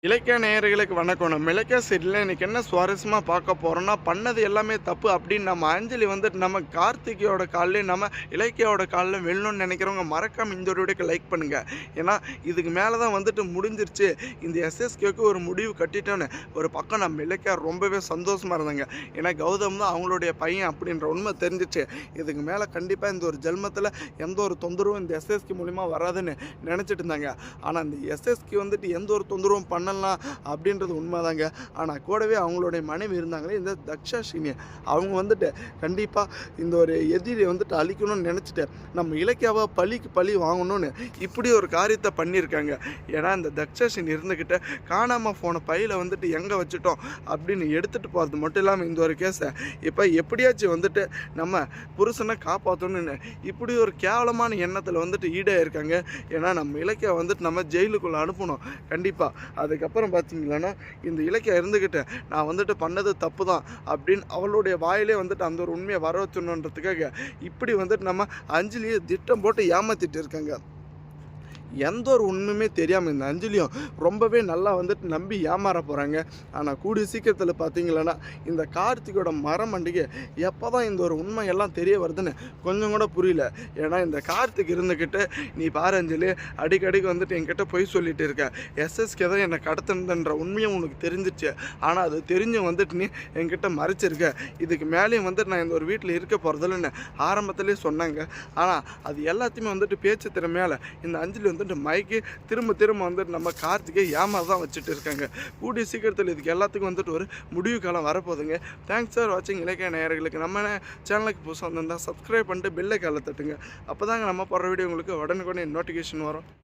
இலக்கிய நேயர்களுக்கு வணக்கம். நம்ம இலக்கிய சீரியல்ல இன்னைக்கு என்ன சுவாரஸ்யமா பார்க்க போறோம்னா, பண்ணது எல்லாமே தப்பு அப்படின்னு நம்ம அஞ்சலி வந்துட்டு நம்ம கார்த்திகையோட கால்லயும், நம்ம இலக்கியாவோட கால்ல விழணும்னு நினைக்கிறவங்க மறக்காம இந்த ஒரு வீடியோக்கு லைக் பண்ணுங்க. ஏன்னா, இதுக்கு மேல தான் வந்துட்டு முடிஞ்சிருச்சு. இந்த எஸ்எஸ்கேக்கு ஒரு முடிவு கட்டிட்டோன்னு ஒரு பக்கம் நம்ம இலக்கியா ரொம்பவே சந்தோஷமா இருந்தாங்க. ஏன்னா, கௌதம் தான் அவங்களுடைய பையன் அப்படின்ற உண்மை தெரிஞ்சிச்சு. இதுக்கு மேல கண்டிப்பா இந்த ஒரு ஜென்மத்துல எந்த ஒரு தொந்தரவும் இந்த எஸ்எஸ்கே மூலியமா வராதுன்னு நினைச்சிட்டு இருந்தாங்க. ஆனா, இந்த எஸ்எஸ்கே வந்துட்டு எந்த ஒரு தொந்தரவும் பண்ணலாம் அப்படின்றது உண்மைதாங்க. ஆனால் கூடவே அவங்களுடைய மனைவி இருந்தாங்களே இந்த தக்ஷாஷினி, அவங்க வந்துட்டு கண்டிப்பாக இந்த ஒரு எதிரி வந்துட்டு அழிக்கணும்னு நினச்சிட்டு நம்ம இலக்கியாவை பழிக்கு பழி வாங்கணும்னு இப்படி ஒரு காரியத்தை பண்ணியிருக்காங்க. ஏன்னா இந்த தக்ஷாஷினி இருந்துக்கிட்ட காணாமல் போன பையில் வந்துட்டு எங்கே வச்சுட்டோம் அப்படின்னு எடுத்துகிட்டு போகிறது மட்டும் இல்லாமல் இந்த ஒரு கேஸை இப்போ எப்படியாச்சும் வந்துட்டு நம்ம புருஷனை காப்பாற்றணும்னு இப்படி ஒரு கேவலமான எண்ணத்தில் வந்துட்டு ஈடாயிருக்காங்க. ஏன்னா நம்ம இலக்கியா வந்துட்டு நம்ம ஜெயிலுக்குள்ளே அனுப்பணும் கண்டிப்பாக. அதுக்கப்புறம் பார்த்தீங்கன்னா இந்த இலக்கியா இருந்துக்கிட்டு நான் வந்துட்டு பண்ணது தப்பு தான் அப்படின்னு அவளுடைய வாயிலே வந்துட்டு அந்த ஒரு உண்மையை வர வச்சணுன்றதுக்காக இப்படி வந்துட்டு நம்ம அஞ்சலியை திட்டம் போட்டு ஏமாத்திட்டு இருக்காங்க. எந்த ஒரு உண்மையுமே தெரியாமல் இந்த அஞ்சலியும் ரொம்பவே நல்லா வந்துட்டு நம்பி ஏமாற போகிறாங்க. ஆனால் கூடிய சீக்கிரத்தில் பார்த்தீங்களன்னா இந்த கார்த்திகோட மரமண்டிகை எப்போ தான் இந்த ஒரு உண்மையெல்லாம் தெரிய வருதுன்னு கொஞ்சம் கூட புரியல. ஏன்னா இந்த கார்த்திக் இருந்துக்கிட்டு நீ பாரு அஞ்சலி அடிக்கடிக்கு வந்துட்டு என்கிட்ட பொய் சொல்லிட்டு இருக்க, எஸ்எஸ்கே தான் என்னை கடத்துனதுன்ற உண்மையும் உனக்கு தெரிஞ்சிச்சு. ஆனால் அது தெரிஞ்சும் வந்துட்டு நீ என்கிட்ட மறைச்சிருக்க. இதுக்கு மேலேயும் வந்துட்டு நான் இந்த ஒரு வீட்டில் இருக்க போகிறதில்லன்னு ஆரம்பத்துலேயே சொன்னாங்க. ஆனால் அது எல்லாத்தையுமே வந்துட்டு பேச்சு திறமையால் இந்த அஞ்சலி வந்துட்டு மைக்கு திரும்ப வந்துட்டு நம்ம கார்த்திகை ஏமாற தான் வச்சுட்டு இருக்காங்க. கூடிய சீக்கிரத்தில் இதுக்கு எல்லாத்துக்கும் வந்துட்டு ஒரு முடிவு காலம் வரப்போகுதுங்க. தேங்க்ஸ் ஃபார் வாட்சிங். இலக்கிய நேயர்களுக்கு நம்ம சேனலுக்கு புதுசாக வந்திருந்தால் சப்ஸ்கிரைப் பண்ணிட்டு பெல்லை காலை தட்டுங்க. அப்போ தாங்க நம்ம போடுற வீடியோ உங்களுக்கு உடனுக்குடனே நோட்டிஃபிகேஷன் வரும்.